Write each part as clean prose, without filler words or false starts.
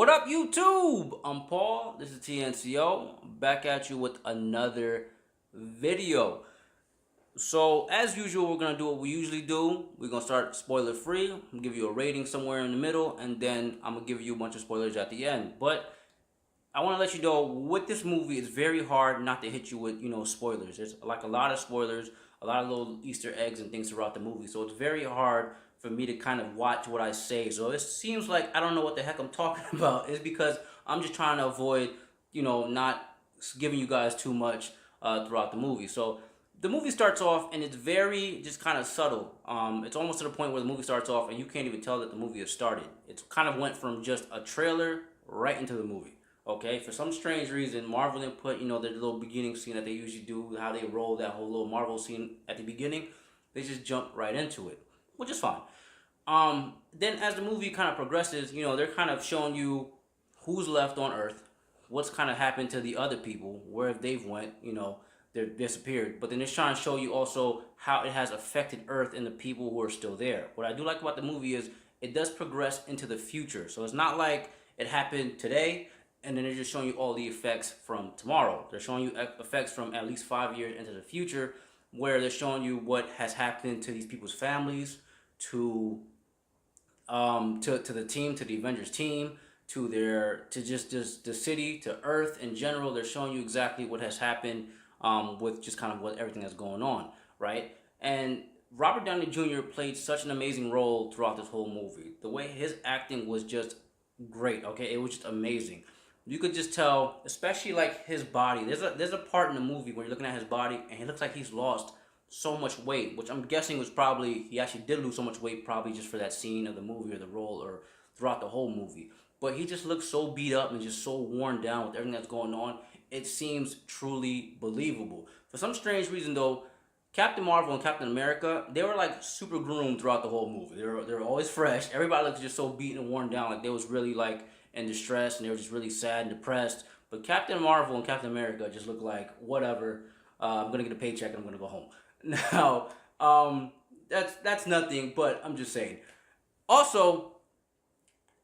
What up, YouTube? I'm Paul. This is Ta&Co. Back at you with another video. So, as usual, we're going to do what we usually do. We're going to start spoiler free. I'm going to give you a rating somewhere in the middle, and then I'm going to give you a bunch of spoilers at the end. But I want to let you know with this movie, it's very hard not to hit you with, spoilers. There's like a lot of spoilers, a lot of little Easter eggs and things throughout the movie. So it's very hard for me to kind of watch what I say. So it seems like I don't know what the heck I'm talking about. It's because I'm just trying to avoid, not giving you guys too much throughout the movie. So the movie starts off and it's very just kind of subtle. It's almost to the point where the movie starts off and you can't even tell that the movie has started. It kind of went from just a trailer right into the movie. Okay, for some strange reason, Marvel didn't put, their little beginning scene that they usually do, how they roll that whole little Marvel scene at the beginning. They just jump right into it, which is fine. Then as the movie kind of progresses, they're kind of showing you who's left on Earth, what's kind of happened to the other people, where they've went, they're disappeared. But then it's trying to show you also how it has affected Earth and the people who are still there. What I do like about the movie is it does progress into the future. So it's not like it happened today and then they're just showing you all the effects from tomorrow. They're showing you effects from at least 5 years into the future, where they're showing you what has happened to these people's families, to the team, to the Avengers team, to just the city, to Earth in general. They're showing you exactly what has happened with just kind of what everything that's going on, right? And Robert Downey Jr. played such an amazing role throughout this whole movie. The way his acting was just great. Okay, it was just amazing. You could just tell, especially like his body. There's a part in the movie where you're looking at his body and he looks like he's lost so much weight, which I'm guessing was probably he actually did lose so much weight probably just for that scene of the movie or the role or throughout the whole movie. But he just looks so beat up and just so worn down with everything that's going on. It seems truly believable. For some strange reason though, Captain Marvel and Captain America, they were like super groomed throughout the whole movie. They were always fresh. Everybody looked just so beaten and worn down, like they was really like in distress and they were just really sad and depressed. But Captain Marvel and Captain America just looked like whatever. I'm gonna get a paycheck and I'm gonna go home. Now, that's nothing. But I'm just saying. Also,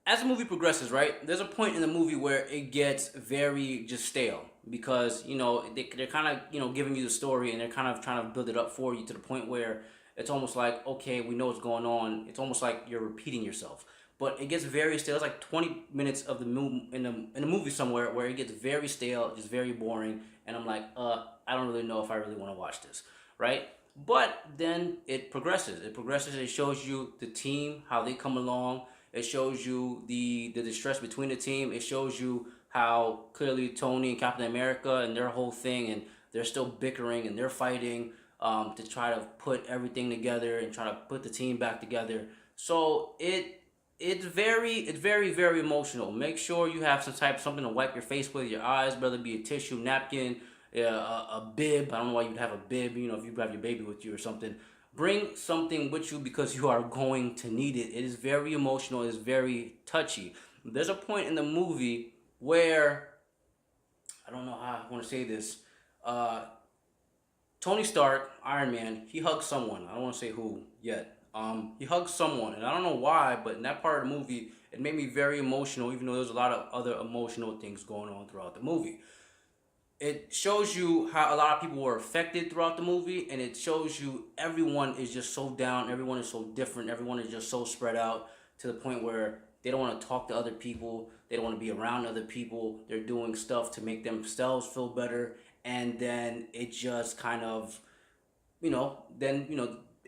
as the movie progresses, right, there's a point in the movie where it gets very just stale because they're kind of giving you the story and they're kind of trying to build it up for you to the point where it's almost like, okay, we know what's going on. It's almost like you're repeating yourself, but it gets very stale. It's like 20 minutes of the movie in the movie somewhere where it gets very stale, just very boring, and I'm like, I don't really know if I really want to watch this, right? But then it progresses. It progresses. It shows you the team, how they come along. It shows you the distress between the team. It shows you how clearly Tony and Captain America and their whole thing, and they're still bickering and they're fighting to try to put everything together and try to put the team back together. So it's very emotional. Make sure you have something to wipe your face with, your eyes, whether it be a tissue, napkin, a bib. I don't know why you'd have a bib. If you have your baby with you or something. Bring something with you because you are going to need it. It is very emotional. It is very touchy. There's a point in the movie where I don't know how I want to say this. Uh, Tony Stark, Iron Man, he hugs someone. I don't want to say who yet. He hugs someone, and I don't know why, but in that part of the movie, it made me very emotional, even though there's a lot of other emotional things going on throughout the movie. It shows you how a lot of people were affected throughout the movie, and it shows you everyone is just so down, everyone is so different, everyone is just so spread out to the point where they don't want to talk to other people, they don't want to be around other people, they're doing stuff to make themselves feel better, and then it just kind of,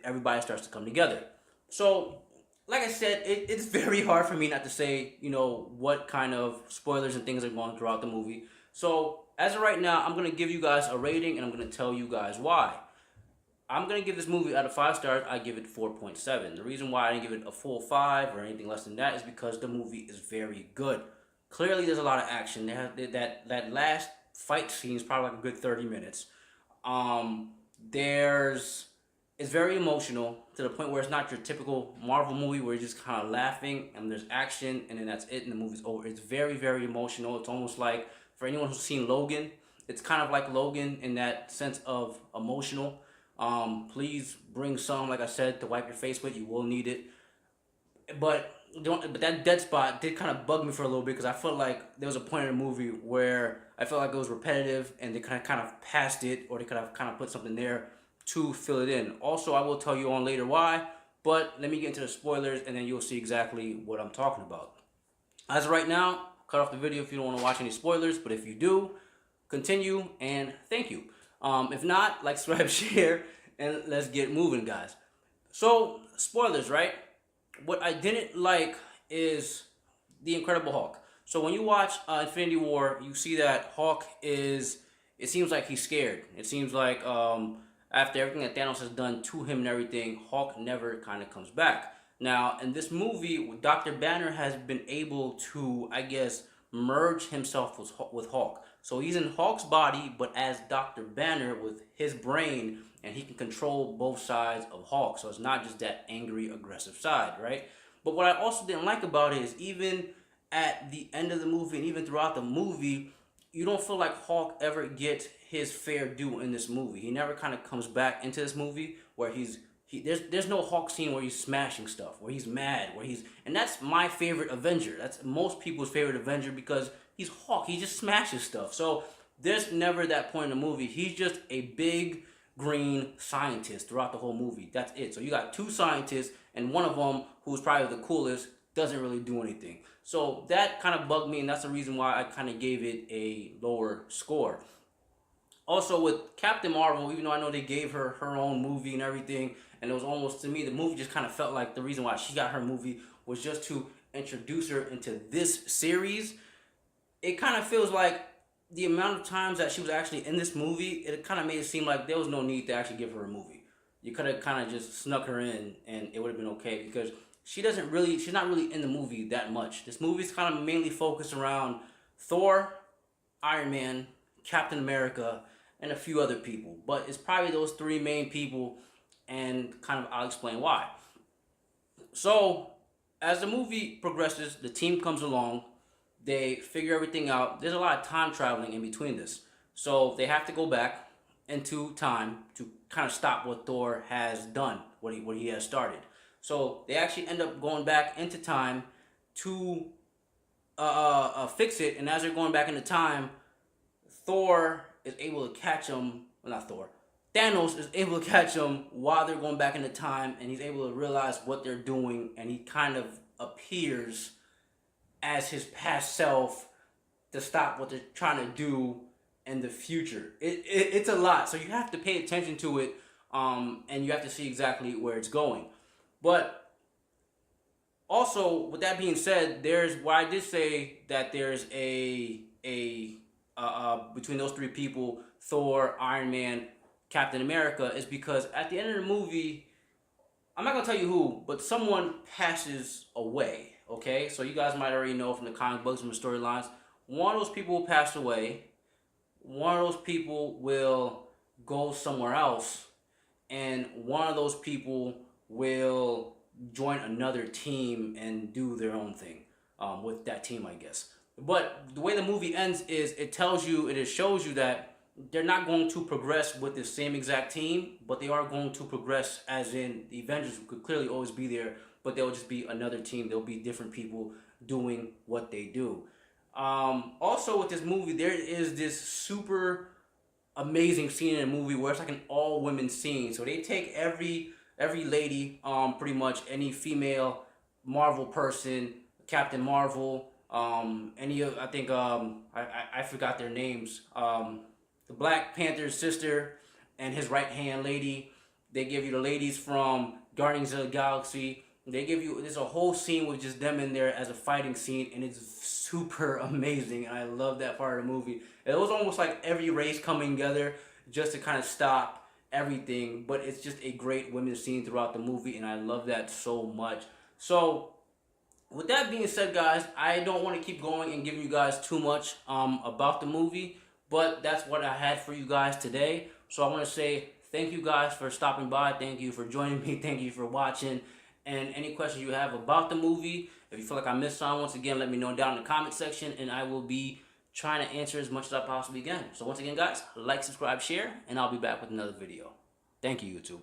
everybody starts to come together. So like I said, it's very hard for me not to say, what kind of spoilers and things are going throughout the movie. So as of right now, I'm gonna give you guys a rating and I'm gonna tell you guys why. I'm gonna give this movie out of 5 stars. I give it 4.7. The reason why I didn't give it a full 5 or anything less than that is because the movie is very good. Clearly, there's a lot of action. That last fight scene is probably like a good 30 minutes. There's It's very emotional to the point where it's not your typical Marvel movie where you're just kind of laughing and there's action and then that's it and the movie's over. It's very emotional. It's almost like, for anyone who's seen Logan, it's kind of like Logan in that sense of emotional. Please bring some, like I said, to wipe your face with. You will need it. But but that dead spot did kind of bug me for a little bit because I felt like there was a point in the movie where I felt like it was repetitive and they kind of passed it, or they could have kind of put something there to fill it in. Also, I will tell you on later why, but let me get into the spoilers and then you'll see exactly what I'm talking about. As of right now, cut off the video if you don't want to watch any spoilers, but if you do, continue and thank you. If not, like, subscribe, share, and let's get moving, guys. So, spoilers, right? What I didn't like is the Incredible Hulk. So when you watch Infinity War, you see that Hulk is. It seems like he's scared. It seems like after everything that Thanos has done to him and everything, Hulk never kind of comes back. Now in this movie, Dr. Banner has been able to, I guess, merge himself with Hulk. So he's in Hulk's body, but as Dr. Banner with his brain, and he can control both sides of Hulk. So it's not just that angry, aggressive side, right? But what I also didn't like about it is even at the end of the movie and even throughout the movie, you don't feel like Hulk ever gets his fair due in this movie. He never kind of comes back into this movie where there's no Hulk scene where he's smashing stuff, where he's mad, and that's my favorite Avenger. That's most people's favorite Avenger because he's Hulk. He just smashes stuff. So there's never that point in the movie. He's just a big green scientist throughout the whole movie. That's it. So you got two scientists, and one of them, who's probably the coolest, doesn't really do anything. So that kind of bugged me, and that's the reason why I kind of gave it a lower score. Also with Captain Marvel, even though I know they gave her her own movie and everything, and it was almost, to me, the movie just kind of felt like the reason why she got her movie was just to introduce her into this series. It kind of feels like the amount of times that she was actually in this movie, it kind of made it seem like there was no need to actually give her a movie. You could have kind of just snuck her in and it would have been okay because she's not really in the movie that much. This movie's kind of mainly focused around Thor, Iron Man, Captain America, and a few other people. But it's probably those three main people, and kind of I'll explain why. So, as the movie progresses, the team comes along, they figure everything out. There's a lot of time traveling in between this. So they have to go back into time to kind of stop what Thor has done, what he has started. So they actually end up going back into time to fix it. And as they're going back into time, Thor is able to catch him. Well, not Thor. Thanos is able to catch him while they're going back into time, and he's able to realize what they're doing, and he kind of appears as his past self to stop what they're trying to do in the future. It's a lot, so you have to pay attention to it, and you have to see exactly where it's going. But also, with that being said, there's why I did say that there's a between those three people, Thor, Iron Man, Captain America, is because at the end of the movie, I'm not gonna tell you who, but someone passes away. Okay, so you guys might already know from the comic books and the storylines. One of those people will pass away. One of those people will go somewhere else, and one of those people will join another team and do their own thing with that team, I guess. But the way the movie ends is it shows you that they're not going to progress with the same exact team, but they are going to progress, as in the Avengers could clearly always be there, but they'll just be another team. There'll be different people doing what they do. Also with this movie, there is this super amazing scene in the movie where it's like an all women scene. So they take every lady, pretty much any female Marvel person, Captain Marvel, any of, I think, I forgot their names. The Black Panther's sister and his right hand lady. They give you the ladies from Guardians of the Galaxy. There's a whole scene with just them in there as a fighting scene, and it's super amazing, and I love that part of the movie. It was almost like every race coming together just to kind of stop everything, but it's just a great women's scene throughout the movie, and I love that so much. So, with that being said, guys, I don't want to keep going and giving you guys too much about the movie, but that's what I had for you guys today. So I want to say thank you guys for stopping by. Thank you for joining me. Thank you for watching. And any questions you have about the movie, if you feel like I missed some, once again, let me know down in the comment section, and I will be trying to answer as much as I possibly can. So once again, guys, like, subscribe, share, and I'll be back with another video. Thank you, YouTube.